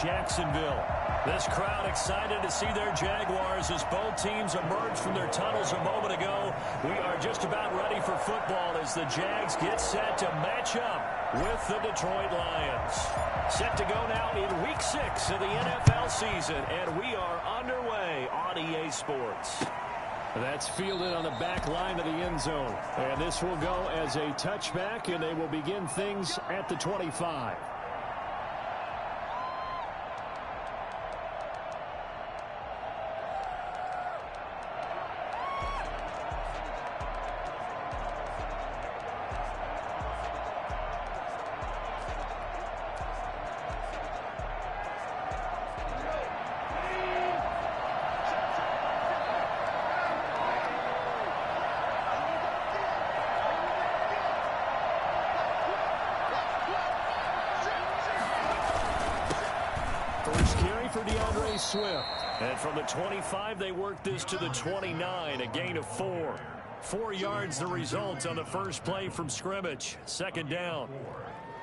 Jacksonville. This crowd excited to see their Jaguars as both teams emerge from their tunnels a moment ago. We are just about ready for football as the Jags get set to match up with the Detroit Lions. Set to go now in Week 6 of the NFL season, and we are underway on EA Sports. That's fielded on the back line of the end zone. And this will go as a touchback, and they will begin things at the 25. First carry for DeAndre Swift. And from the 25, they work this to the 29, a gain of 4. 4 yards the result on the first play from scrimmage. Second down.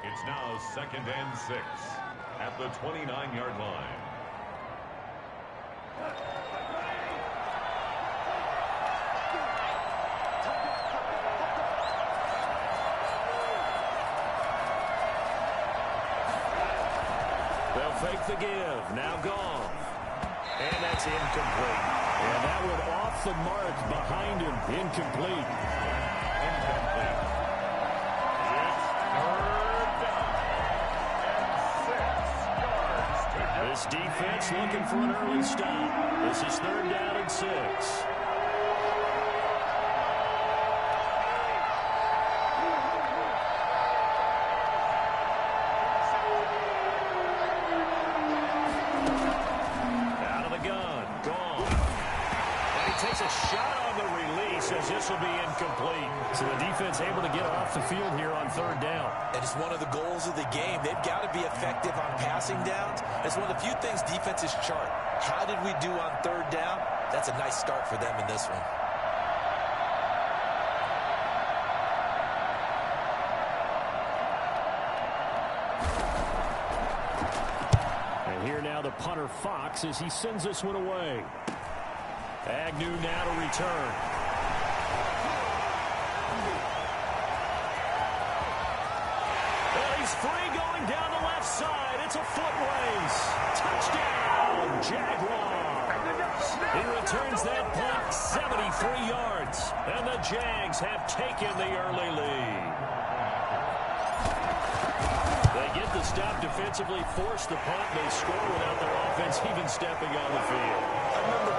It's now 2nd and 6 at the 29-yard line. They'll fake the give. Now gone. And that's incomplete. And that one off the mark behind him. Incomplete. Incomplete. It's 3rd down and 6 yards. This defense looking for an early stop. This is 3rd down and 6. This will be incomplete. So the defense able to get off the field here on 3rd down. And it's one of the goals of the game. They've got to be effective on passing downs. It's one of the few things defenses chart. How did we do on 3rd down? That's a nice start for them in this one. And here now the punter Fox as he sends this one away. Agnew now to return. He's free going down the left side. It's a foot race. Touchdown, Jaguars. He returns that punt 73 yards. And the Jags have taken the early lead. They get the stop defensively, force the punt. They score without their offense even stepping on the field. I remember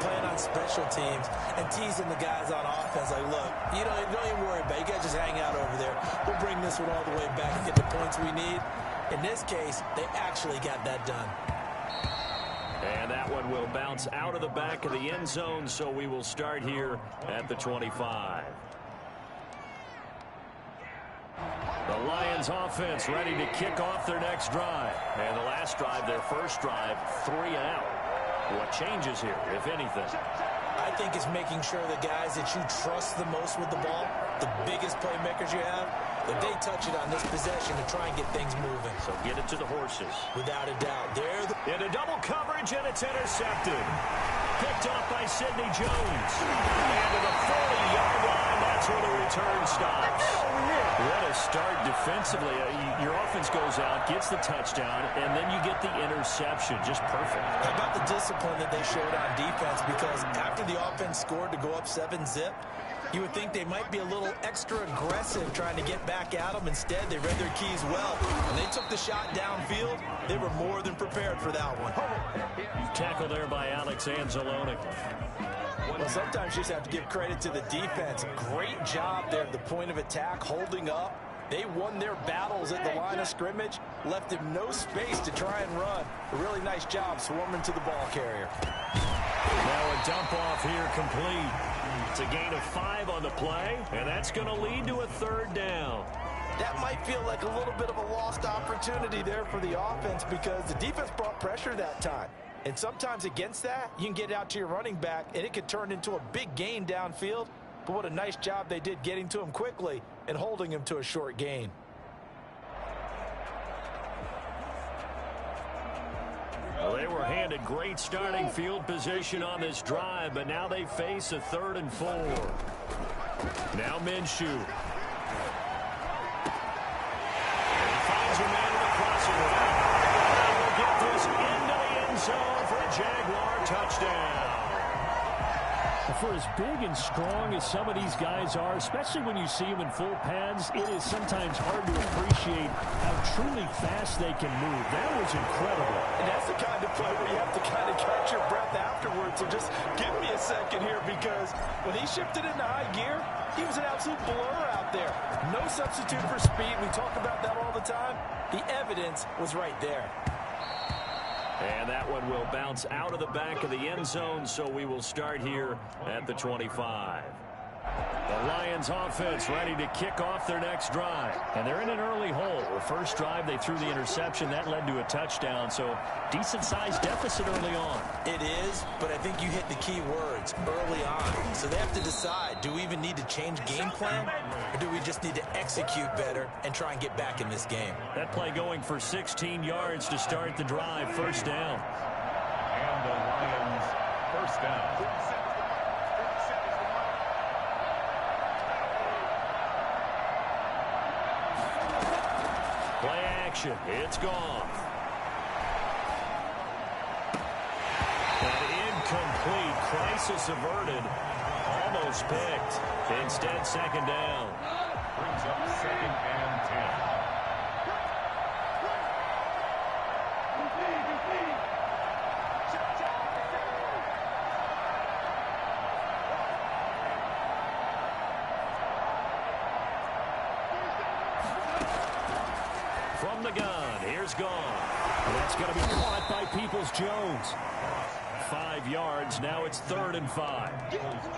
playing on special teams and teasing the guys on offense like, look, don't even worry about it. You guys just hang out over there. We'll bring this one all the way back and get the points we need. In this case, they actually got that done. And that one will bounce out of the back of the end zone, so we will start here at the 25. The Lions offense ready to kick off their next drive. And the last drive, their first drive, 3 out. What changes here, if anything? I think it's making sure the guys that you trust the most with the ball, the biggest playmakers you have, that they touch it on this possession to try and get things moving. So get it to the horses. Without a doubt. In a double coverage, and it's intercepted. Picked off by Sidney Jones. And to the 40-yard line, that's where the return stops. What a start defensively. Your offense goes out, gets the touchdown, and then you get the interception. Just perfect. How about the discipline that they showed on defense? Because after the offense scored to go up 7-zip, you would think they might be a little extra aggressive trying to get back at them. Instead, they read their keys well. When they took the shot downfield, they were more than prepared for that one. Tackle there by Alex Anzalone. Well, sometimes you just have to give credit to the defense. Great job there at the point of attack, holding up. They won their battles at the line of scrimmage, left him no space to try and run. A really nice job swarming to the ball carrier. Now a dump off here complete. It's a gain of 5 on the play, and that's going to lead to a 3rd down. That might feel like a little bit of a lost opportunity there for the offense because the defense brought pressure that time. And sometimes against that, you can get out to your running back, and it could turn into a big gain downfield. But what a nice job they did getting to him quickly and holding him to a short gain. handed great starting field position on this drive, but now they face a 3rd and 4. Now Minshew. And he finds a man with a crossing route. And will get this into the end zone for a Jaguar touchdown. For as big and strong as some of these guys are, especially when you see them in full pads, it is sometimes hard to appreciate how truly fast they can move. That was incredible. And that's the kind of play where you have to kind of catch your breath afterwards. So just give me a second here, because when he shifted into high gear, he was an absolute blur out there. No substitute for speed. We talk about that all the time. The evidence was right there. And that one will bounce out of the back of the end zone, so we will start here at the 25. The Lions offense ready to kick off their next drive. And they're in an early hole. The first drive, they threw the interception. That led to a touchdown, so decent-sized deficit early on. It is, but I think you hit the key words, early on. So they have to decide, do we even need to change game plan, or do we just need to execute better and try and get back in this game? That play going for 16 yards to start the drive, first down. And the Lions first down. Play action. It's gone. An incomplete. Crisis averted. Almost picked. Instead, second down. Brings up 2nd and 10. From the gun, here's gone. And that's going to be caught by Peoples-Jones. 5 yards, now it's 3rd and 5.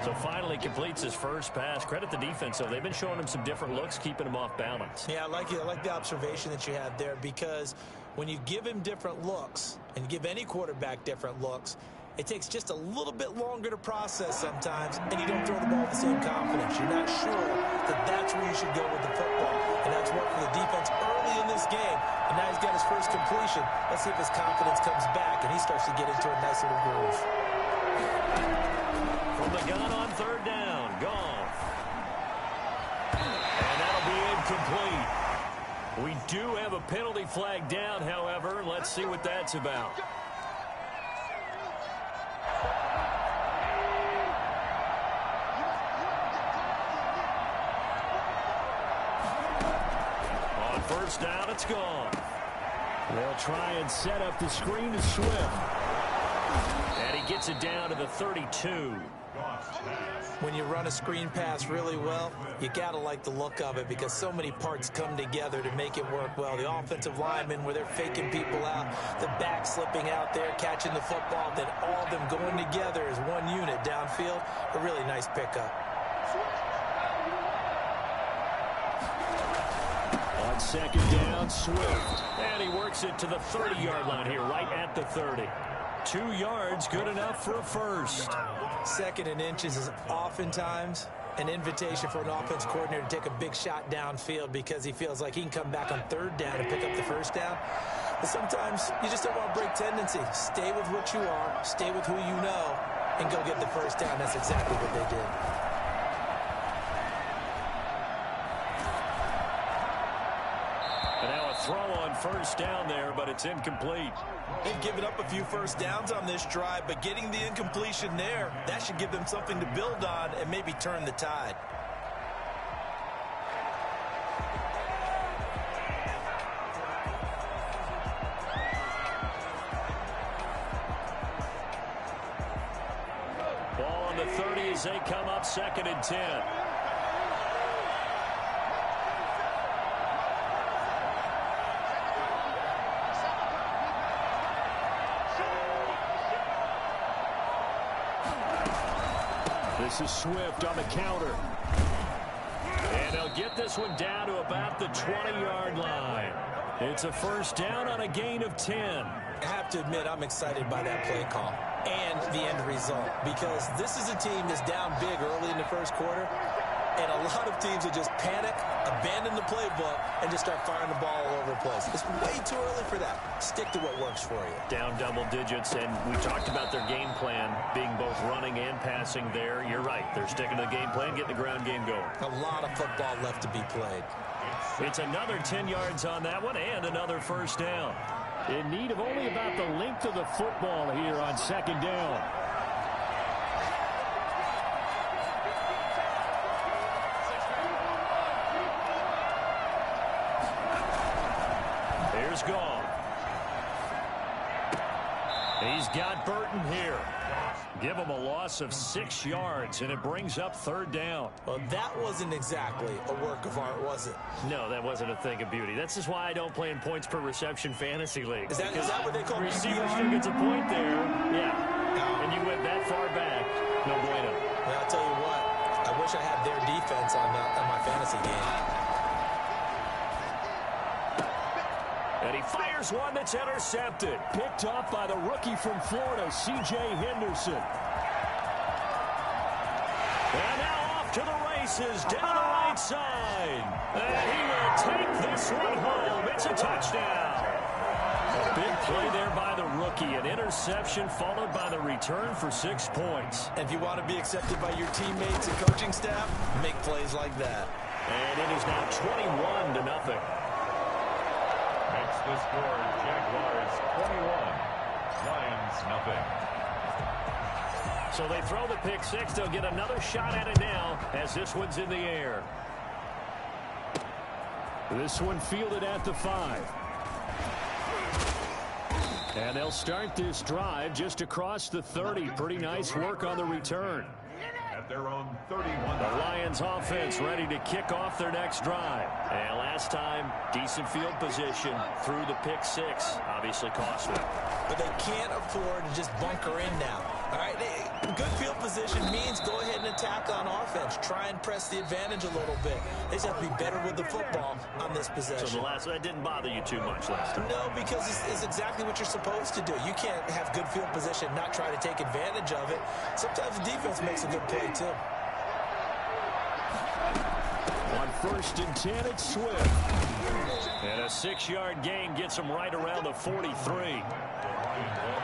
So finally completes his first pass. Credit the defense, though. They've been showing him some different looks, keeping him off balance. Yeah, I like the observation that you had there, because when you give him different looks and give any quarterback different looks, it takes just a little bit longer to process sometimes, and you don't throw the ball with the same confidence. You're not sure that that's where you should go with the football, and that's worked for the defense early in this game, and now he's got his first completion. Let's see if his confidence comes back, and he starts to get into a nice little groove. From the gun on 3rd down, Goff. And that'll be incomplete. We do have a penalty flag down, however. Let's see what that's about. First down, it's gone. They'll try and set up the screen to Swift. And he gets it down to the 32. When you run a screen pass really well, you got to like the look of it, because so many parts come together to make it work well. The offensive linemen, where they're faking people out, the back slipping out there, catching the football, then all of them going together as one unit downfield. A really nice pickup. On second down, Swift. And he works it to the 30-yard line here, right at the 30. 2 yards, good enough for a first. 2nd and inches is oftentimes an invitation for an offense coordinator to take a big shot downfield, because he feels like he can come back on 3rd down and pick up the first down. But sometimes you just don't want to break tendency. Stay with what you are, stay with who you know, and go get the first down. That's exactly what they did. Throw on first down there, but it's incomplete. They've given up a few first downs on this drive, but getting the incompletion there, that should give them something to build on and maybe turn the tide. Ball on the 30 as they come up, 2nd and 10. This is Swift on the counter. And they'll get this one down to about the 20-yard line. It's a first down on a gain of 10. I have to admit, I'm excited by that play call and the end result, because this is a team that's down big early in the first quarter, And a lot of teams will just panic, abandon the playbook, and just start firing the ball all over the place. It's way too early for that. Stick to what works for you. Down double digits, and we talked about their game plan being both running and passing there. You're right. They're sticking to the game plan, getting the ground game going. A lot of football left to be played. It's another 10 yards on that one and another first down. In need of only about the length of the football here on second down. Here's Goff. He's got Burton here. Give him a loss of 6 yards, and it brings up third down. Well, that wasn't exactly a work of art, was it? No, that wasn't a thing of beauty. That's just why I don't play in points per reception fantasy league. Is that what they call receiver still gets a point there? Yeah. And you went that far back. No bueno. Well, I'll tell you what. I wish I had their defense on my fantasy game. And he fires one that's intercepted. Picked off by the rookie from Florida, C.J. Henderson. And now off to the races down the right side. And he will take this one home. It's a touchdown. A big play there by the rookie. An interception followed by the return for 6 points. And if you want to be accepted by your teammates and coaching staff, make plays like that. And it is now 21-0. The score, Jaguars 21, Lions nothing. So they throw the pick six. They'll get another shot at it now as this one's in the air. This one fielded at the 5. And they'll start this drive just across the 30. Pretty nice work on the return. At their own 31. The Lions offense ready to kick off their next drive. And last time, decent field position through the pick six. Obviously costly. But they can't afford to just bunker in now. All right, good field position means go ahead and attack on offense. Try and press the advantage a little bit. They just have to be better with the football on this possession. So that didn't bother you too much last time? No, because it's exactly what you're supposed to do. You can't have good field position, not try to take advantage of it. Sometimes the defense makes a good play, too. On 1st and 10, it's Swift. And a 6-yard gain gets him right around the 43.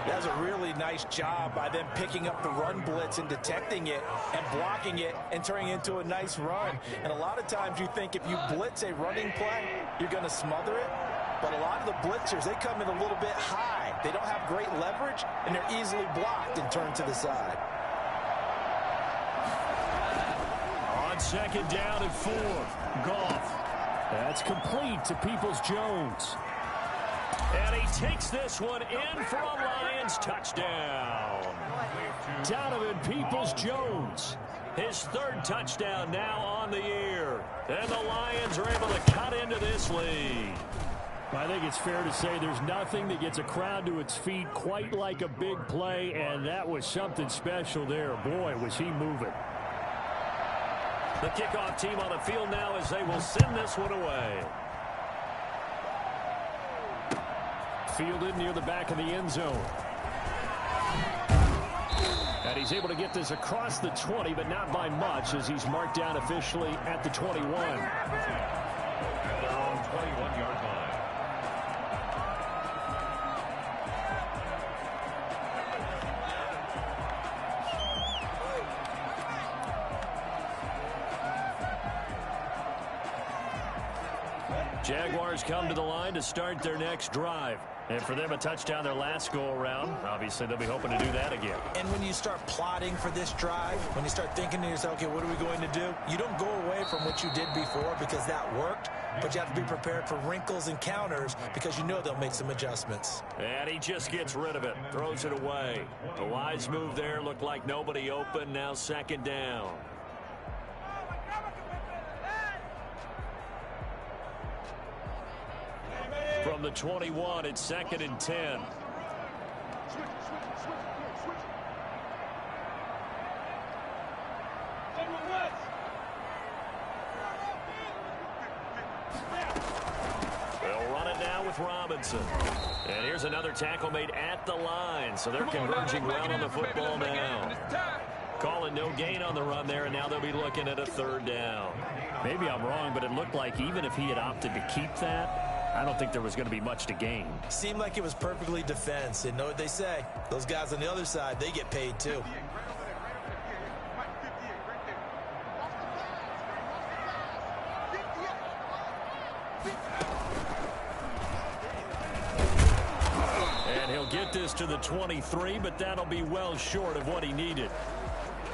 That was a really nice job by them picking up the run blitz and detecting it and blocking it and turning it into a nice run. And a lot of times you think if you blitz a running play, you're going to smother it. But a lot of the blitzers, they come in a little bit high. They don't have great leverage, and they're easily blocked and turned to the side. On 2nd down and 4, Goff. That's complete to Peoples-Jones. And he takes this one in for a Lions touchdown. Donovan Peoples-Jones. His 3rd touchdown now on the year. And the Lions are able to cut into this lead. I think it's fair to say there's nothing that gets a crowd to its feet quite like a big play, and that was something special there. Boy, was he moving. The kickoff team on the field now as they will send this one away. Fielded near the back of the end zone. And he's able to get this across the 20, but not by much as he's marked down officially at the 21. At their own 21-yard line. Jaguars come to the line to start their next drive. And for them, a touchdown their last go-around. Obviously, they'll be hoping to do that again. And when you start plotting for this drive, when you start thinking to yourself, okay, what are we going to do? You don't go away from what you did before because that worked, but you have to be prepared for wrinkles and counters because you know they'll make some adjustments. And he just gets rid of it, throws it away. A wise move there, looked like nobody open, now 2nd down. From the 21, it's 2nd and 10. They'll run it now with Robinson. And here's another tackle made at the line, so they're converging well on the football now. Calling no gain on the run there, and now they'll be looking at a third down. Maybe I'm wrong, but it looked like even if he had opted to keep that, I don't think there was going to be much to gain. Seemed like it was perfectly defense. And know what they say? Those guys on the other side, they get paid too. And he'll get this to the 23, but that'll be well short of what he needed.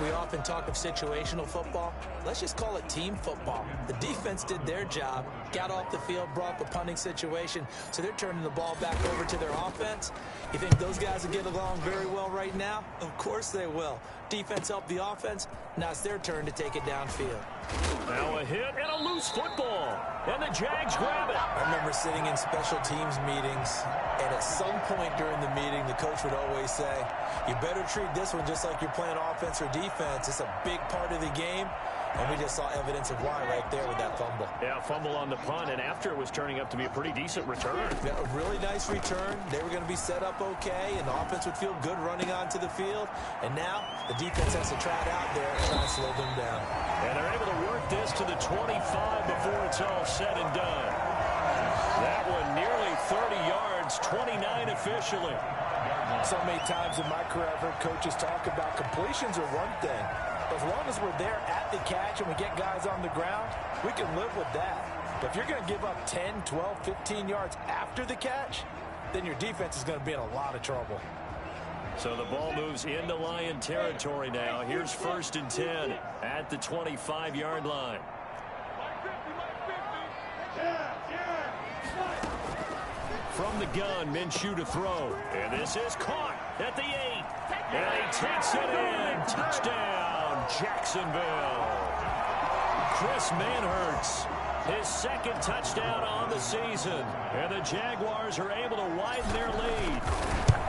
We often talk of situational football. Let's just call it team football. The defense did their job, got off the field, brought the punting situation, so they're turning the ball back over to their offense. You think those guys will get along very well right now? Of course they will. Defense helped the offense. Now it's their turn to take it downfield. Now a hit and a loose football. And the Jags grab it. I remember sitting in special teams meetings, and at some point during the meeting, the coach would always say, you better treat this one just like you're playing offense or defense. It's a big part of the game. And we just saw evidence of why right there with that fumble. Yeah, fumble on the punt, and after it was turning up to be a pretty decent return. Yeah, a really nice return. They were going to be set up okay, and the offense would feel good running onto the field. And now the defense has to try it out there and try and slow them down. And they're able to work this to the 25 before it's all said and done. That one nearly 30 yards, 29 officially. So many times in my career, I've heard coaches talk about completions are one thing. As long as we're there at the catch and we get guys on the ground, we can live with that. But if you're going to give up 10, 12, 15 yards after the catch, then your defense is going to be in a lot of trouble. So the ball moves into Lion territory now. Here's 1st and 10 at the 25-yard line. From the gun, Minshew to throw. And this is caught at the 8. And he takes it in. Touchdown, Jacksonville. Chris Manhertz, his 2nd touchdown on the season. And the Jaguars are able to widen their lead.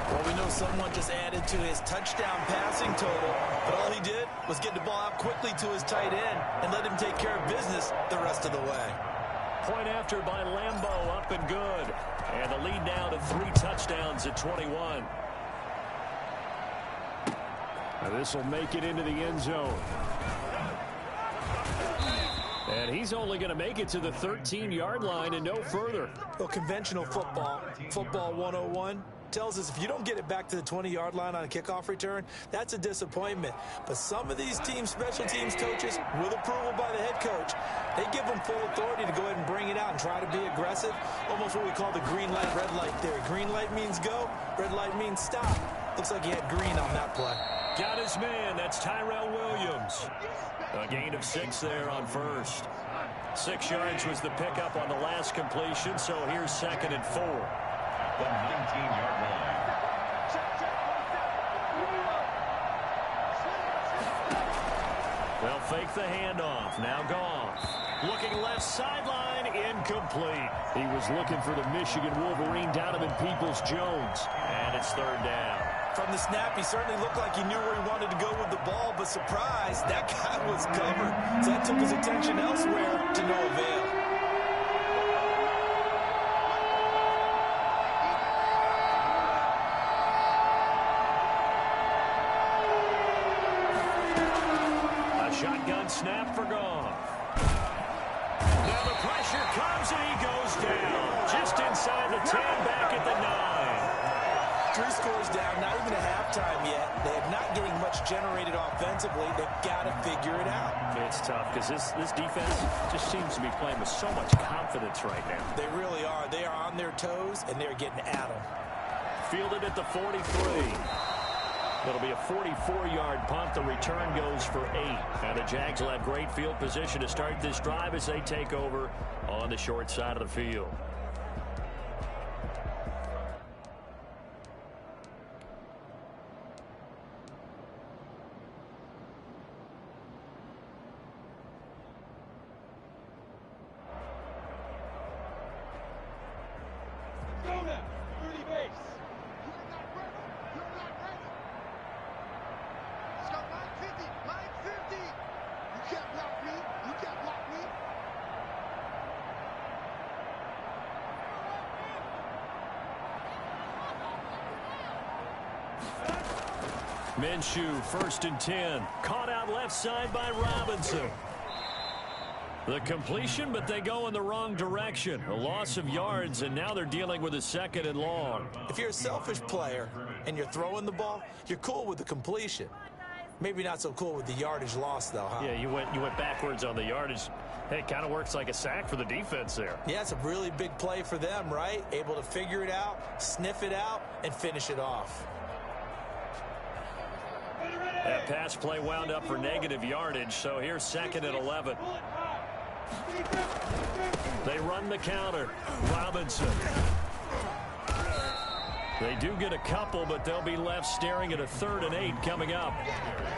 Well, we know someone just added to his touchdown passing total, but all he did was get the ball out quickly to his tight end and let him take care of business the rest of the way. Point after by Lambeau, up and good. And the lead now to 3 touchdowns at 21. This will make it into the end zone. And he's only going to make it to the 13-yard line and no further. Well, conventional football, football 101, tells us if you don't get it back to the 20-yard line on a kickoff return, that's a disappointment. But some of these team special teams coaches, with approval by the head coach, they give them full authority to go ahead and bring it out and try to be aggressive. Almost what we call the green light, red light theory. Green light means go, red light means stop. Looks like he had green on that play. Got his man. That's Tyrell Williams. A gain of 6 there on 1st. 6 yards was the pickup on the last completion, so here's 2nd and 4. The 19-yard line. They'll fake the handoff. Now Goff. Looking left sideline, incomplete. He was looking for the Michigan Wolverine, Donovan Peoples-Jones. And it's 3rd down. From the snap, he certainly looked like he knew where he wanted to go with the ball, but surprise, that guy was covered. So that took his attention elsewhere to no avail. A shotgun snap for Goff. Now the pressure comes and he goes down. Just inside the 10, back at the 9. 3 scores down, not even a halftime yet. They are not getting much generated offensively. They've got to figure it out. It's tough because this defense just seems to be playing with so much confidence right now. They really are. They are on their toes, and they're getting at them. Fielded at the 43. It'll be a 44-yard punt. The return goes for 8. And the Jags will have great field position to start this drive as they take over on the short side of the field. Minshew, 1st and 10. Caught out left side by Robinson. The completion, but they go in the wrong direction. A loss of yards, and now they're dealing with a 2nd and long. If you're a selfish player and you're throwing the ball, you're cool with the completion. Maybe not so cool with the yardage loss, though, huh? Yeah, you went backwards on the yardage. Hey, it kind of works like a sack for the defense there. Yeah, it's a really big play for them, right? Able to figure it out, sniff it out, and finish it off. That pass play wound up for negative yardage, so here's 2nd and 11. They run the counter. Robinson. They do get a couple, but they'll be left staring at a 3rd and 8 coming up.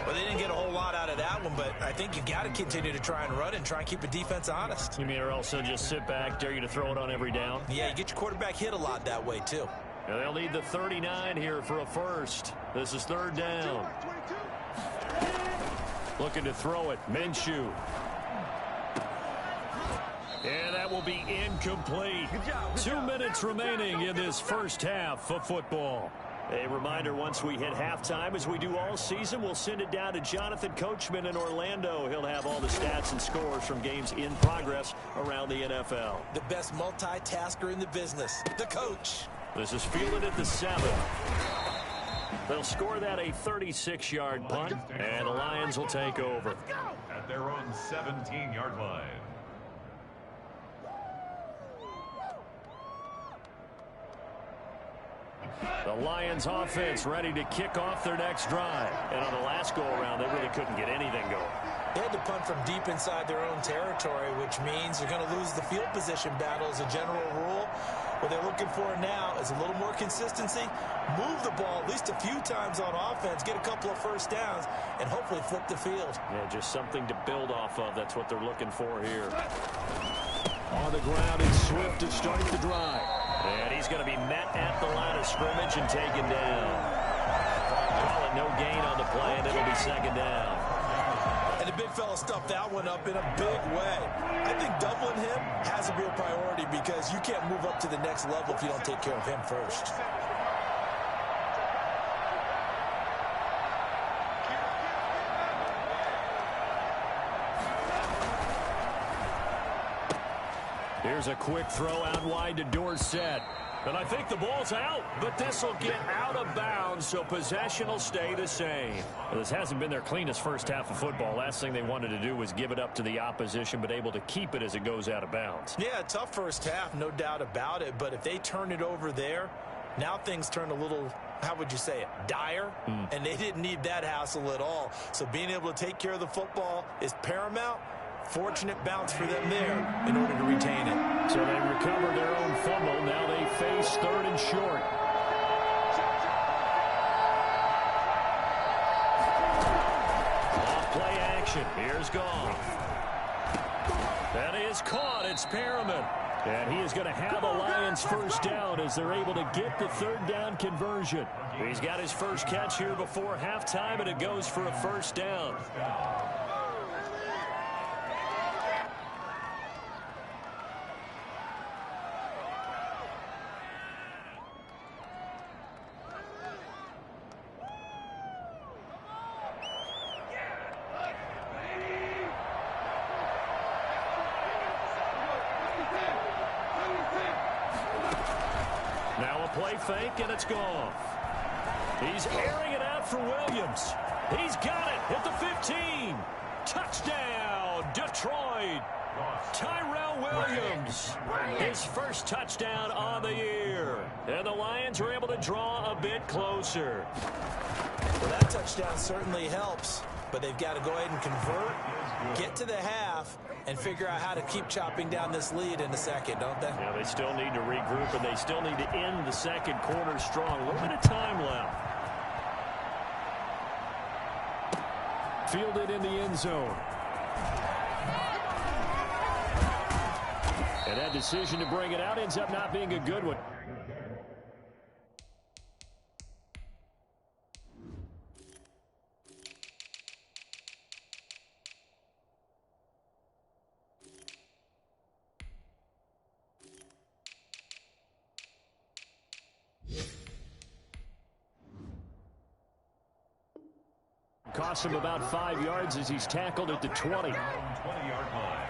Well, they didn't get a whole lot out of that one, but I think you got to continue to try and run and try and keep the defense honest. You mean or also just sit back, dare you to throw it on every down? Yeah, you get your quarterback hit a lot that way, too. And they'll need the 39 here for a first. This is 3rd down. Looking to throw it. Minshew. And that will be incomplete. 2 minutes remaining in this first half of football. A reminder, once we hit halftime, as we do all season, we'll send it down to Jonathan Coachman in Orlando. He'll have all the stats and scores from games in progress around the NFL. The best multitasker in the business, the coach. This is fielded at the 7. They'll score that a 36-yard punt, and the Lions will take over. At their own 17-yard line. The Lions offense ready to kick off their next drive. And on the last go-around, they really couldn't get anything going. They had to punt from deep inside their own territory, which means they're going to lose the field position battle as a general rule. What they're looking for now is a little more consistency, move the ball at least a few times on offense, get a couple of first downs, and hopefully flip the field. Yeah, just something to build off of. That's what they're looking for here. On the ground, it's Swift to start the drive. And he's going to be met at the line of scrimmage and taken down. Call it no gain on the play, and it'll be 2nd down. And the big fella stuffed that one up in a big way. I think doubling him has a real priority because you can't move up to the next level if you don't take care of him first. Here's a quick throw out wide to Dorsett. And I think the ball's out, but this will get out of bounds, so possession will stay the same. Well, this hasn't been their cleanest first half of football. Last thing they wanted to do was give it up to the opposition, but able to keep it as it goes out of bounds. Yeah, tough first half, no doubt about it. But if they turn it over there, now things turn a little, how would you say it, dire? And they didn't need that hassle at all. So being able to take care of the football is paramount. Fortunate bounce for them there in order to retain it. So they recover their own fumble. Now they face 3rd and short. Off play action. Here's Goff. That is caught. It's Perriman. And he is going to have a Lions first down as they're able to get the 3rd down conversion. He's got his first catch here before halftime, and it goes for a first down. Play fake, and it's gone. He's airing it out for Williams. He's got it at the 15. Touchdown, Detroit. Tyrell Williams, his first touchdown on the year. And the Lions are able to draw a bit closer. Well, that touchdown certainly helps, but they've got to go ahead and convert, get to the half, and figure out how to keep chopping down this lead in the second, don't they? Yeah, they still need to regroup, and they still need to end the second quarter strong. A little bit of time left. Fielded in the end zone. And that decision to bring it out ends up not being a good one. Cost him about 5 yards as he's tackled at the 20. 20-yard line.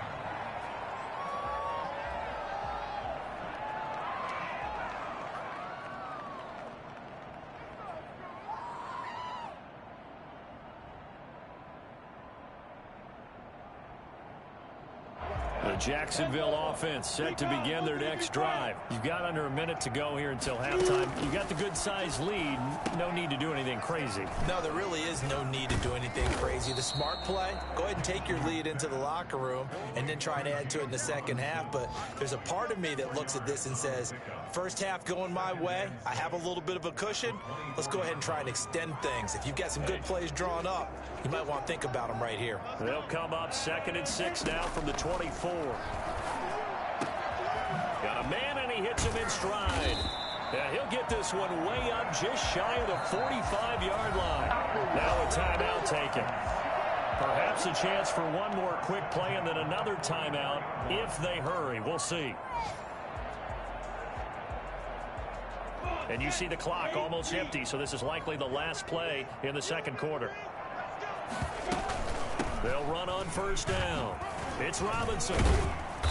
The Jacksonville offense set to begin their next drive. You've got under a minute to go here until halftime. You've got the good-sized lead. No need to do anything crazy. No, there really is no need to do anything crazy. The smart play, go ahead and take your lead into the locker room and then try and add to it in the second half. But there's a part of me that looks at this and says, first half going my way, I have a little bit of a cushion. Let's go ahead and try and extend things. If you've got some good plays drawn up, you might want to think about them right here. They'll come up 2nd and 6 now from the 24. Got a man, and he hits him in stride. Yeah, he'll get this one way up just shy of the 45-yard line. Now a timeout taken. Perhaps a chance for one more quick play and then another timeout if they hurry. We'll see. And you see the clock almost empty, so this is likely the last play in the second quarter. They'll run on first down. It's Robinson.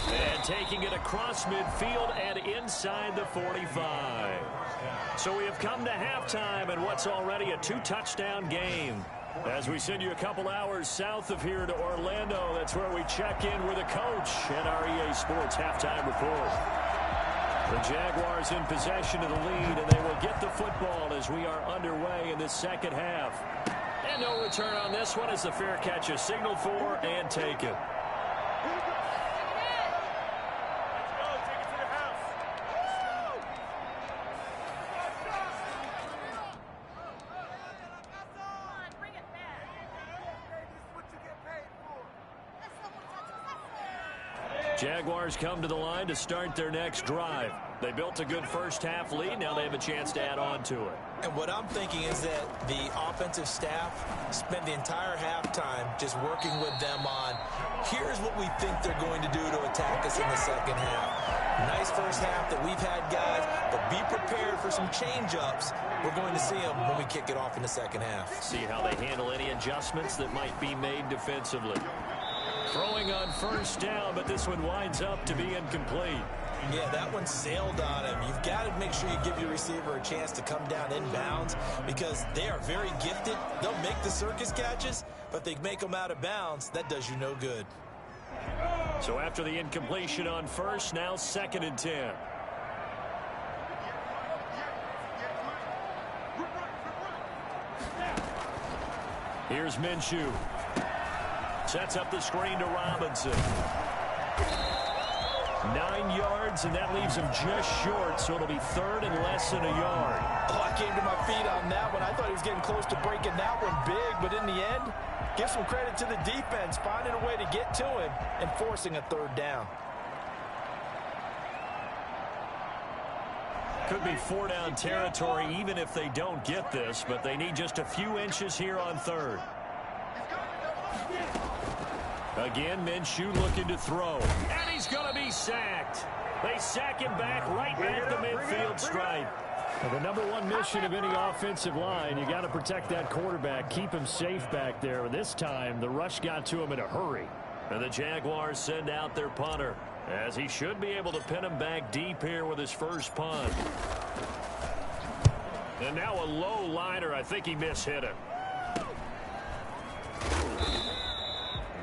And taking it across midfield and inside the 45. So we have come to halftime in what's already a 2-touchdown game. As we send you a couple hours south of here to Orlando, that's where we check in with the coach at our EA Sports Halftime Report. The Jaguars in possession of the lead, and they will get the football as we are underway in the second half. And no return on this one as the fair catch is signaled for and taken. Jaguars come to the line to start their next drive. They built a good first half lead. Now they have a chance to add on to it. And what I'm thinking is that the offensive staff spent the entire halftime just working with them on, here's what we think they're going to do to attack us in the second half. Nice first half that we've had, guys, but be prepared for some change-ups. We're going to see them when we kick it off in the second half. See how they handle any adjustments that might be made defensively. Throwing on first down, but this one winds up to be incomplete. Yeah, that one sailed on him. You've got to make sure you give your receiver a chance to come down inbounds because they are very gifted. They'll make the circus catches, but they make them out of bounds. That does you no good. So after the incompletion on first, now 2nd and 10. Here's Minshew. Sets up the screen to Robinson. 9 yards, and that leaves him just short, so it'll be 3rd and less than a yard. Oh, I came to my feet on that one. I thought he was getting close to breaking that one big, but in the end, give some credit to the defense, finding a way to get to him and forcing a 3rd down. Could be 4-down territory even if they don't get this, but they need just a few inches here on 3rd. Again, Minshew looking to throw. And he's going to be sacked. They sack him back right at the midfield stripe. Well, the number one mission of any offensive line, you got to protect that quarterback, keep him safe back there. But this time, the rush got to him in a hurry. And the Jaguars send out their punter, as he should be able to pin him back deep here with his first punt. And now a low liner. I think he mishit it.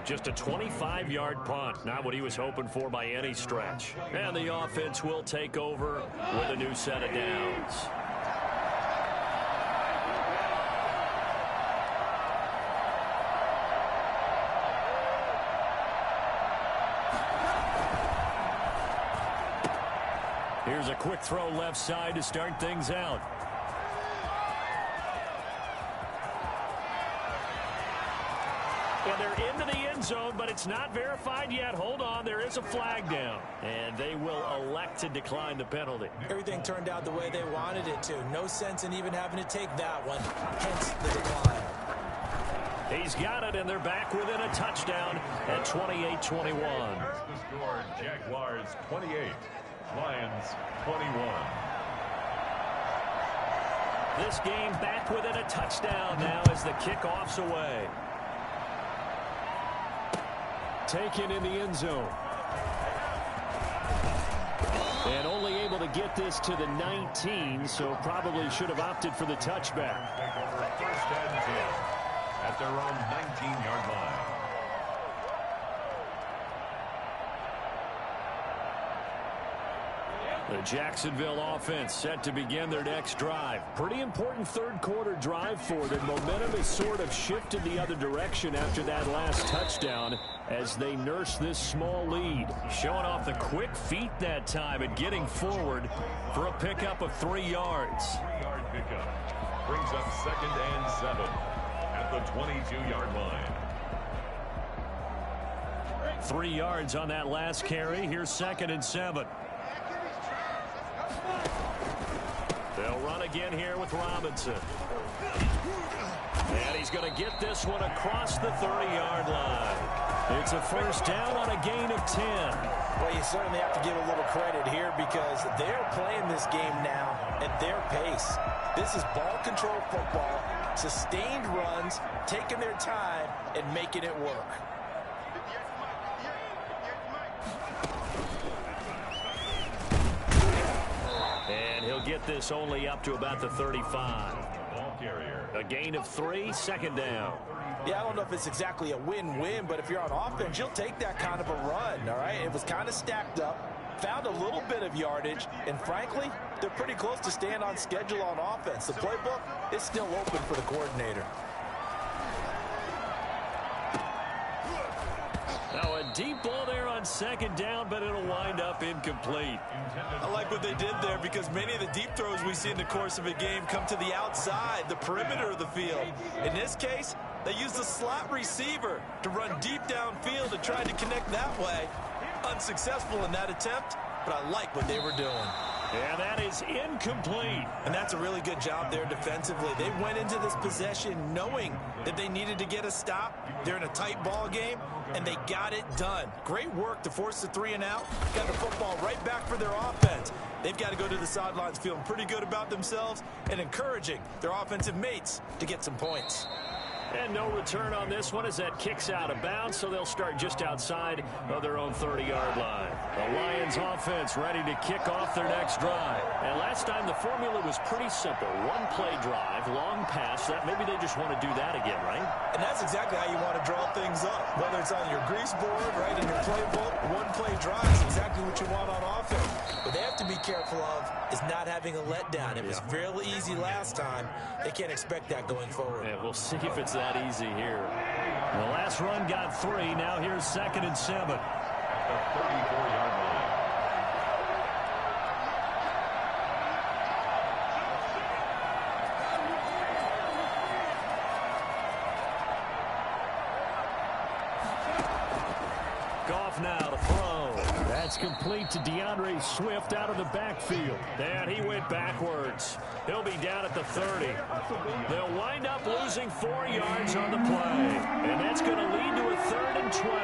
Just a 25-yard punt, not what he was hoping for by any stretch. And the offense will take over with a new set of downs. Here's a quick throw left side to start things out. And they're into the end zone, but it's not verified yet. Hold on, there is a flag down. And they will elect to decline the penalty. Everything turned out the way they wanted it to. No sense in even having to take that one, hence the decline. He's got it, and they're back within a touchdown at 28-21. The score, Jaguars 28, Lions 21. This game back within a touchdown now as the kickoff's away. Taken in the end zone. And only able to get this to the 19, so probably should have opted for the touchback. First and 10 at their own 19-yard line. The Jacksonville offense set to begin their next drive. Pretty important third quarter drive for them. Momentum has sort of shifted the other direction after that last touchdown as they nurse this small lead. Showing off the quick feet that time and getting forward for a pickup of 3 yards. 3-yard pickup brings up 2nd and 7 at the 22-yard line. 3 yards on that last carry. Here's 2nd and 7. They'll run again here with Robinson. And he's going to get this one across the 30-yard line. It's a first down on a gain of 10. Well, you certainly have to give a little credit here because they're playing this game now at their pace. This is ball control football, sustained runs, taking their time, and making it work. And he'll get this only up to about the 35. Ball carrier. A gain of 3, 2nd down. Yeah, I don't know if it's exactly a win-win, but if you're on offense, you'll take that kind of a run, all right? It was kind of stacked up, found a little bit of yardage, and frankly, they're pretty close to staying on schedule on offense. The playbook is still open for the coordinator. Now a deep ball there on 2nd down, but it'll wind up incomplete. I like what they did there because many of the deep throws we see in the course of a game come to the outside, the perimeter of the field. In this case, they used the slot receiver to run deep downfield and tried to connect that way. Unsuccessful in that attempt, but I like what they were doing. And that is incomplete. And that's a really good job there defensively. They went into this possession knowing that they needed to get a stop. They're in a tight ball game, and they got it done. Great work to force the 3 and out. Got the football right back for their offense. They've got to go to the sidelines feeling pretty good about themselves and encouraging their offensive mates to get some points. And no return on this one as that kicks out of bounds, so they'll start just outside of their own 30-yard line. The Lions offense ready to kick off their next drive. And last time the formula was pretty simple. One-play drive, long pass. Maybe they just want to do that again, right? And that's exactly how you want to draw things up. Whether it's on your grease board, right, in your playbook, one-play drive is exactly what you want on offense. What they have to be careful of is not having a letdown. It was real easy last time. They can't expect that going forward. Yeah, we'll see if it's that easy here. The last run got 3. Now here's 2nd and 7. At the 34-yard line. Goff now to throw. That's complete to DeAndre Swift out of the backfield. And he went backwards. He'll be down at the 30. They'll wind up losing 4 yards on the play. And that's going to lead to a 3rd and 12.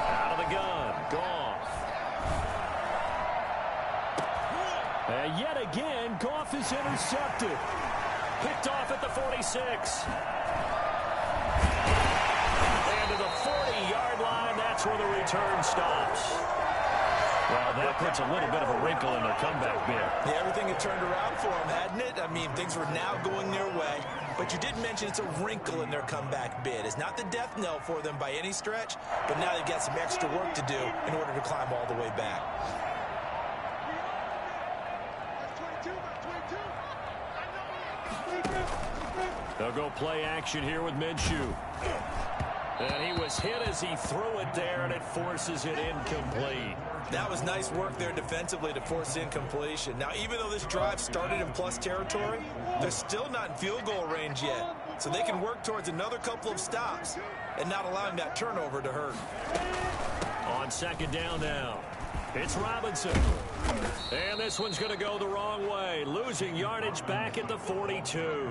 Out of the gun. Goff. And yet again, Goff is intercepted. Picked off at the 46. And to the 40-yard line, that's where the return stops. Well, that puts a little bit of a wrinkle in their comeback bid. Yeah, everything had turned around for them, hadn't it? I mean, things were now going their way. But you did mention it's a wrinkle in their comeback bid. It's not the death knell for them by any stretch, but now they've got some extra work to do in order to climb all the way back. They'll go play action here with Minshew. And he was hit as he threw it there, and it forces it incomplete. That was nice work there defensively to force incompletion. Now, even though this drive started in plus territory, they're still not in field goal range yet. So they can work towards another couple of stops and not allowing that turnover to hurt. On 2nd down now, it's Robinson. And this one's going to go the wrong way, losing yardage back at the 42.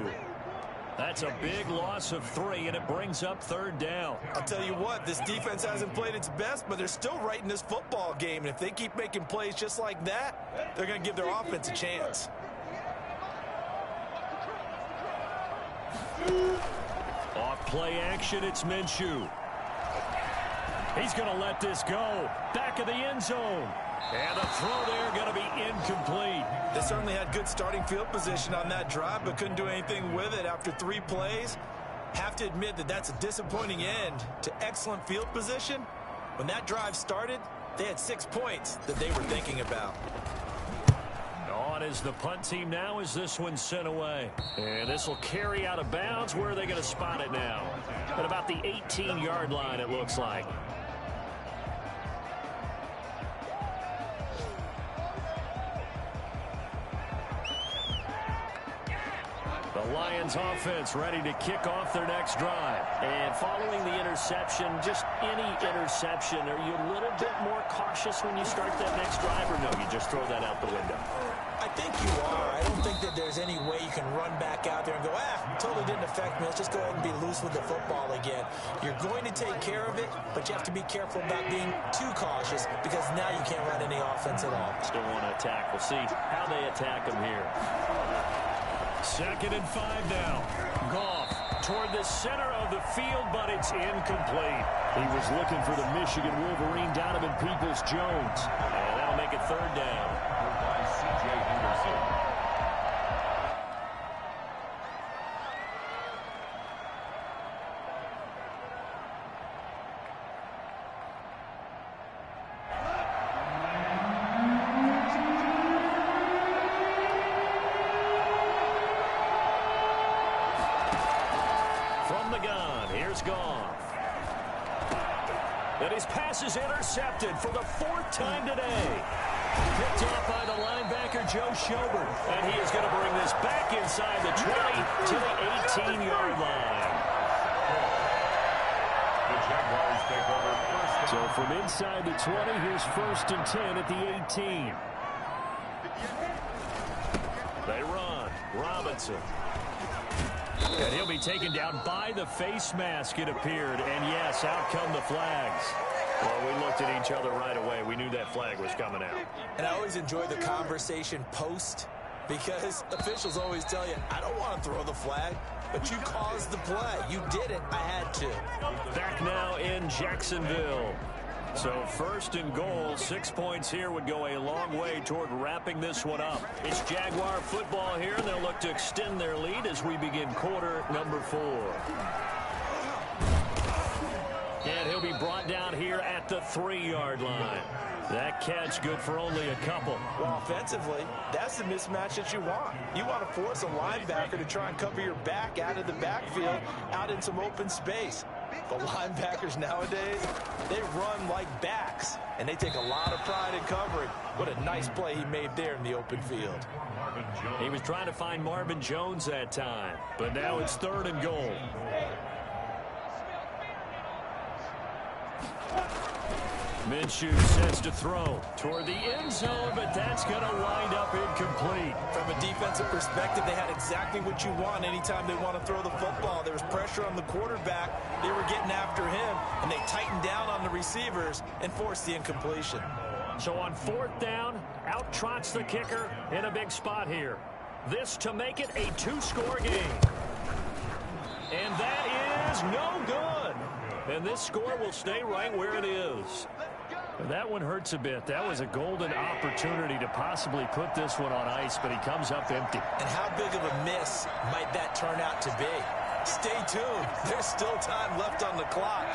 That's a big loss of 3, and it brings up 3rd down. I'll tell you what, this defense hasn't played its best, but they're still right in this football game. And if they keep making plays just like that, they're going to give their offense a chance. Off play action, it's Minshew. He's going to let this go. Back of the end zone. And the throw there going to be incomplete. They certainly had good starting field position on that drive, but couldn't do anything with it after 3 plays. Have to admit that that's a disappointing end to excellent field position. When that drive started, they had 6 points that they were thinking about. On is the punt team now as this one's sent away. And this will carry out of bounds. Where are they going to spot it now? At about the 18-yard line, it looks like. The Lions offense ready to kick off their next drive. And following the interception, just any interception, are you a little bit more cautious when you start that next drive, or no, you just throw that out the window? I think you are. I don't think that there's any way you can run back out there and go, totally didn't affect me. Let's just go ahead and be loose with the football again. You're going to take care of it, but you have to be careful about being too cautious because now you can't run any offense at all. Still want to attack. We'll see how they attack them here. 2nd and 5 now. Goff toward the center of the field, but it's incomplete. He was looking for the Michigan Wolverine, Donovan Peoples-Jones. And that'll make it 3rd down. By C.J. Henderson. Is intercepted for the 4th time today. Picked off by the linebacker Joe Schobert. And he is going to bring this back inside the 20 to the 18-yard line. The Jaguars take over first. So from inside the 20, here's 1st and 10 at the 18. They run. Robinson. And he'll be taken down by the face mask, it appeared. And yes, out come the flags. Well, we looked at each other right away. We knew that flag was coming out. And I always enjoy the conversation post because officials always tell you, I don't want to throw the flag, but you caused the play. You did it. I had to. Back now in Jacksonville. So 1st and goal, 6 points here would go a long way toward wrapping this one up. It's Jaguar football here, and they'll look to extend their lead as we begin quarter number 4. And he'll be brought down here at the 3-yard line. That catch good for only a couple. Well, offensively, that's the mismatch that you want. You want to force a linebacker to try and cover your back out of the backfield, out in some open space. The linebackers nowadays, they run like backs, and they take a lot of pride in covering. What a nice play he made there in the open field. He was trying to find Marvin Jones that time, but now it's 3rd and goal. Minshew sets to throw toward the end zone, but that's going to wind up incomplete. From a defensive perspective, they had exactly what you want anytime they want to throw the football. There was pressure on the quarterback. They were getting after him, and they tightened down on the receivers and forced the incompletion. So on 4th down, out trots the kicker in a big spot here. This to make it a 2-score game. And that is no good. And this score will stay right where it is. That one hurts a bit. That was a golden opportunity to possibly put this one on ice, but he comes up empty. And how big of a miss might that turn out to be? Stay tuned. There's still time left on the clock.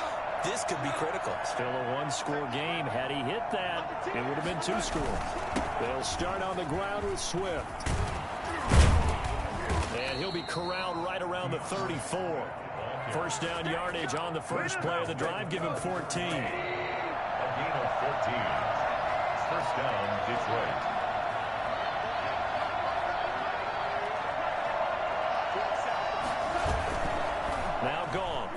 This could be critical. Still a 1-score game. Had he hit that, it would have been 2-score. They'll start on the ground with Swift. And he'll be corralled right around the 34. 1st down yardage on the first play of the drive. Give him 14. A gain of 14. 1st down, Detroit. Now gone.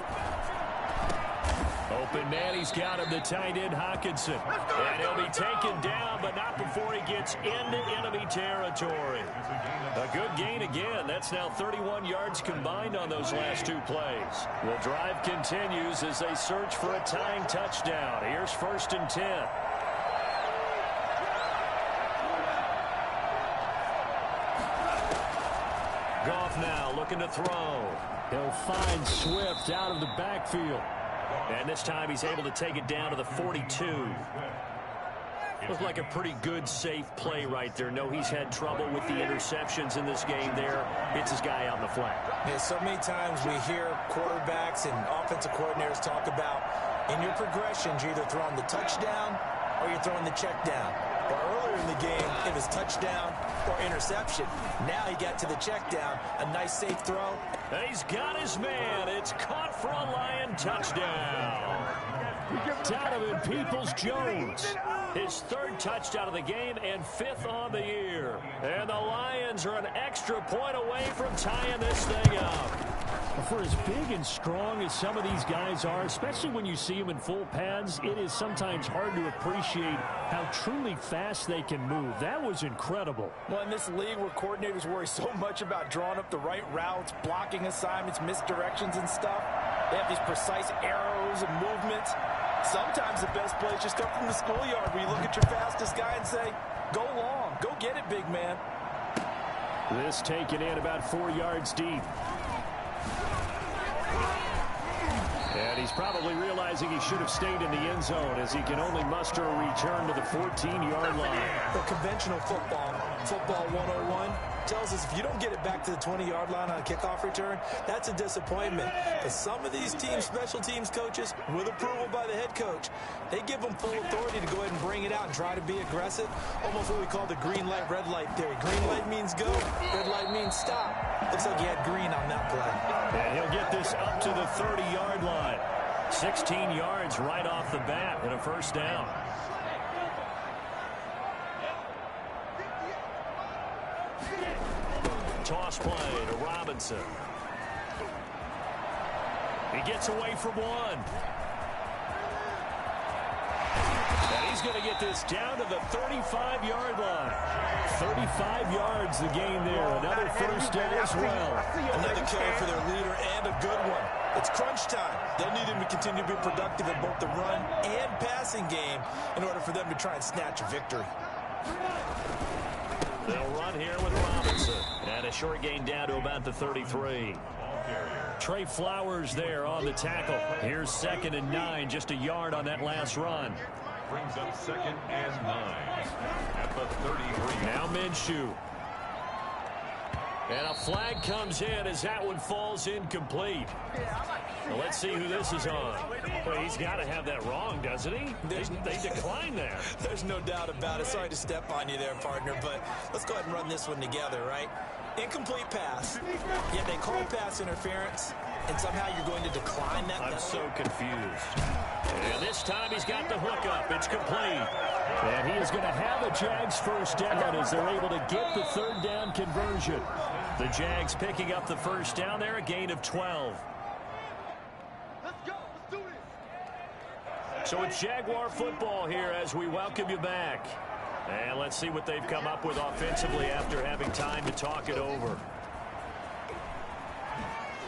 Open man, he's got him, the tight end Hockenson. And he'll be taken down, but not before he gets into enemy territory. A good gain again. That's now 31 yards combined on those last two plays. The drive continues as they search for a tying touchdown. Here's 1st and 10. Goff now looking to throw. He'll find Swift out of the backfield. And this time he's able to take it down to the 42. Looked like a pretty good, safe play right there. No, he's had trouble with the interceptions in this game there. Hits his guy out in the flat. Yeah, so many times we hear quarterbacks and offensive coordinators talk about in your progressions, you're either throwing the touchdown or you're throwing the check down. But earlier in the game, it was touchdown or interception. Now he got to the check down. A nice, safe throw. He's got his man. It's caught for a Lion touchdown. Donovan Peoples-Jones. His 3rd touchdown of the game and 5th on the year. And the Lions are an extra point away from tying this thing up. For as big and strong as some of these guys are, especially when you see them in full pads, it is sometimes hard to appreciate how truly fast they can move. That was incredible. Well, in this league where coordinators worry so much about drawing up the right routes, blocking assignments, misdirections and stuff, they have these precise arrows and movements. Sometimes the best plays just come from the schoolyard where you look at your fastest guy and say, go long, go get it, big man. This taken in about 4 yards deep. And he's probably realizing he should have stayed in the end zone as he can only muster a return to the 14-yard line. The conventional football 101, tells us if you don't get it back to the 20-yard line on a kickoff return, that's a disappointment. But some of these teams, special teams coaches, with approval by the head coach, they give them full authority to go ahead and bring it out and try to be aggressive. Almost what we call the green light, red light theory. Green light means go, red light means stop. Looks like he had green on that play. And he'll get this up to the 30-yard line. 16 yards right off the bat and a 1st down. Toss play to Robinson. He gets away from one. And he's going to get this down to the 35-yard line. 35 yards the gain there. Another 1st down as well. Another carry for their leader and a good one. It's crunch time. They'll need him to continue to be productive in both the run and passing game in order for them to try and snatch a victory. They'll run here with Robinson. And a short gain down to about the 33. Trey Flowers there on the tackle. Here's 2nd and 9, just a yard on that last run. Brings up 2nd and 9 at the 33. Now Minshew. And a flag comes in as that one falls incomplete. Well, let's see who this is on. Well, he's got to have that wrong, doesn't he? They declined that. There's no doubt about it. Sorry to step on you there, partner, but let's go ahead and run this one together, right? Incomplete pass, yet they call pass interference, and somehow you're going to decline that. I'm so confused. And this time he's got the hookup. It's complete. And he is going to have a Jags 1st down as they're able to get the 3rd down conversion. The Jags picking up the 1st down there, a gain of 12. Let's go. Let's do this. So it's Jaguar football here as we welcome you back. And let's see what they've come up with offensively after having time to talk it over.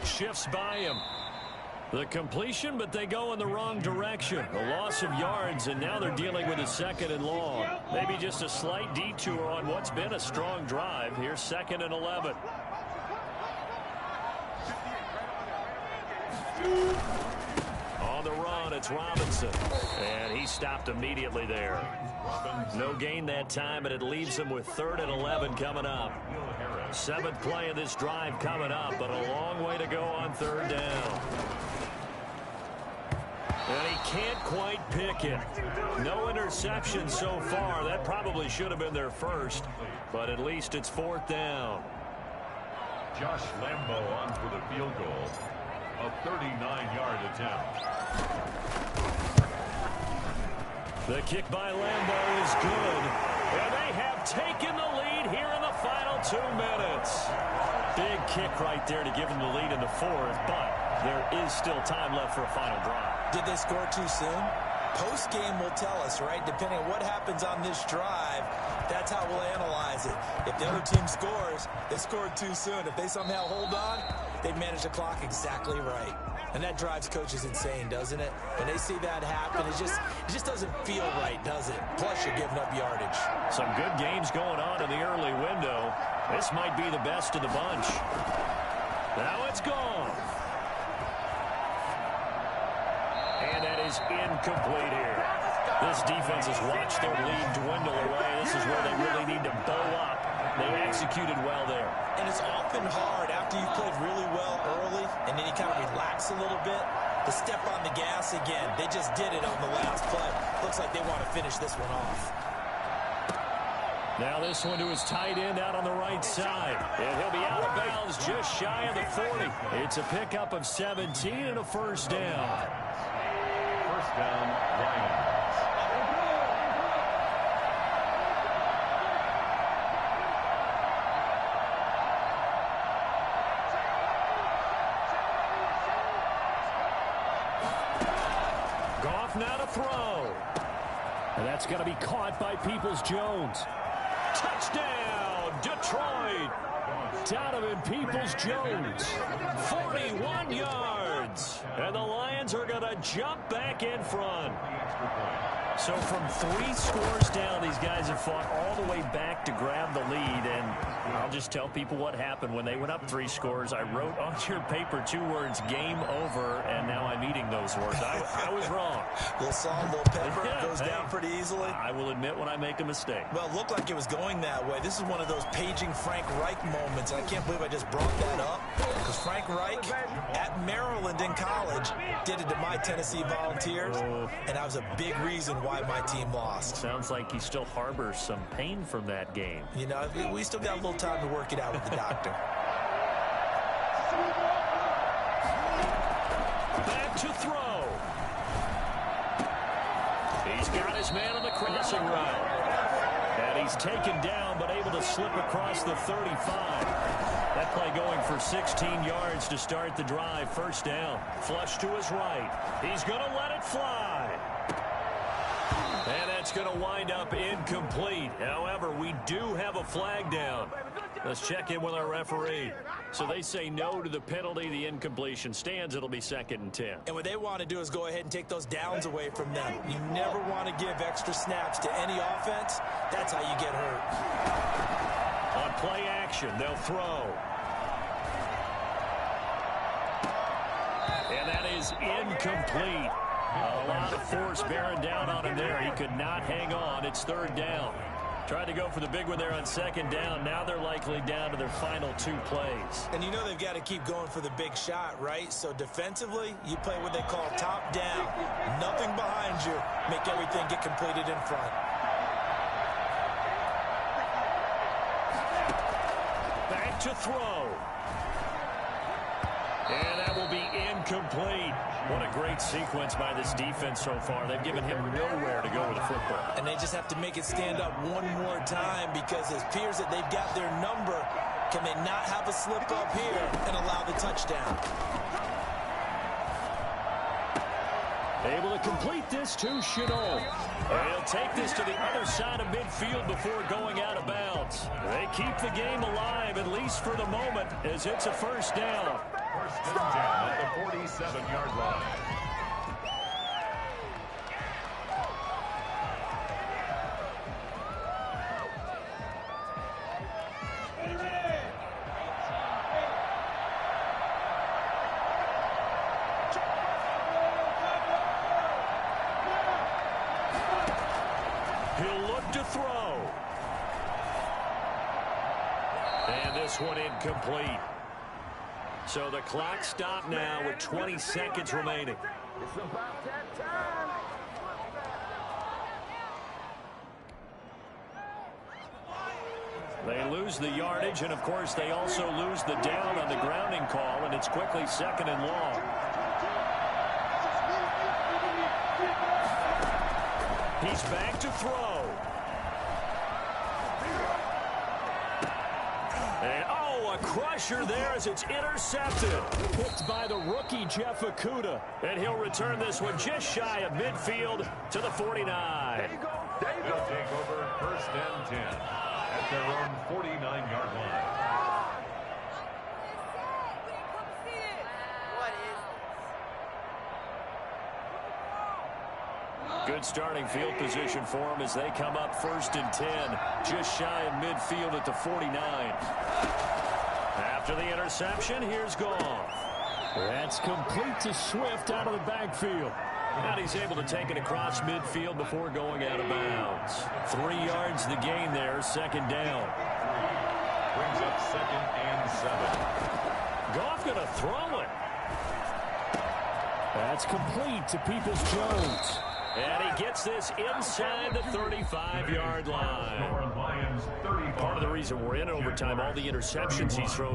Shifts by him. The completion, but they go in the wrong direction. A loss of yards, and now they're dealing with a 2nd and long. Maybe just a slight detour on what's been a strong drive. Here's 2nd and 11. On the run, it's Robinson. And he stopped immediately there. No gain that time, and it leaves them with 3rd and 11 coming up. 7th play of this drive coming up, but a long way to go on 3rd down. And he can't quite pick it. No interception so far. That probably should have been their first, but at least it's 4th down. Josh Lambo on for the field goal. A 39-yard attempt. The kick by Lambo is good. And they have taken the lead here in the final 2 minutes. Big kick right there to give them the lead in the 4th, but there is still time left for a final drive. Did they score too soon? Post-game will tell us, right? Depending on what happens on this drive, that's how we'll analyze it. If the other team scores, they scored too soon. If they somehow hold on, they've managed the clock exactly right. And that drives coaches insane, doesn't it? When they see that happen, it just doesn't feel right, does it? Plus, you're giving up yardage. Some good games going on in the early window. This might be the best of the bunch. Now it's gone. And that is incomplete here. This defense has watched their lead dwindle away. This is where they really need to bow up. They executed well there. And it's often hard after you've played really well early and then you kind of relax a little bit to step on the gas again. They just did it on the last play. Looks like they want to finish this one off. Now this one to his tight end out on the right side. And he'll be out of bounds just shy of the 40. It's a pickup of 17 and a first down. First down, Lions. Goff now to throw. And that's going to be caught by Peoples-Jones. Touchdown, Detroit. Donovan Peoples-Jones, 41 yards. And the Lions are going to jump back in front. So from 3 scores down, these guys have fought all the way back to grab the lead. And I'll just tell people what happened when they went up 3 scores. I wrote on your paper 2 words, game over, and now I'm eating those words. I was wrong. Little salt, little pepper, goes down pretty easily. I will admit when I make a mistake. Well, it looked like it was going that way. This is one of those paging Frank Reich moments. I can't believe I just brought that up. Because Frank Reich at Maryland in college did it to my Tennessee Volunteers. And that was a big reason why my team lost. Sounds like he still harbors some pain from that game. You know, we still got a little time to work it out with the doctor. Back to throw. He's got his man on the crossing route. And he's taken down, but able to slip across the 35. That play going for 16 yards to start the drive. First down. Flush to his right. He's going to let it fly. And that's going to wind up incomplete. However, we do have a flag down. Let's check in with our referee. So they say no to the penalty. The incompletion stands. It'll be 2nd and 10. And what they want to do is go ahead and take those downs away from them. You never want to give extra snaps to any offense. That's how you get hurt. On play action, they'll throw. And that is incomplete. A lot of force bearing down on him there. He could not hang on. It's 3rd down. Tried to go for the big one there on 2nd down. Now they're likely down to their final 2 plays. And you know they've got to keep going for the big shot, right? So defensively, you play what they call top down. Nothing behind you. Make everything get completed in front. Back to throw. And that will be incomplete. What a great sequence by this defense so far. They've given him nowhere to go with the football. And they just have to make it stand up one more time because it appears that they've got their number. Can they not have a slip up here and allow the touchdown? Able to complete this to Shenault. He'll take this to the other side of midfield before going out of bounds. They keep the game alive, at least for the moment, as it's a first down. First and 10 at the 47-yard line. He'll look to throw. And this one incomplete. So the clock stopped now with 20 seconds remaining. It's about that time. They lose the yardage, and of course they also lose the down on the grounding call, and it's quickly 2nd and long. He's back to throw. And a crusher there as it's intercepted. Picked by the rookie Jeff Okudah. And he'll return this one just shy of midfield to the 49. They'll take over 1st and 10. at their own 49-yard line. Good starting field position for them as they come up 1st and 10. Just shy of midfield at the 49. After the interception, here's Goff. That's complete to Swift out of the backfield. And he's able to take it across midfield before going out of bounds. 3 yards the gain there, 2nd down. Brings up 2nd and 7. Goff going to throw it. That's complete to Peoples-Jones. And he gets this inside the 35-yard line. Part of the reason we're in overtime, all the interceptions he's thrown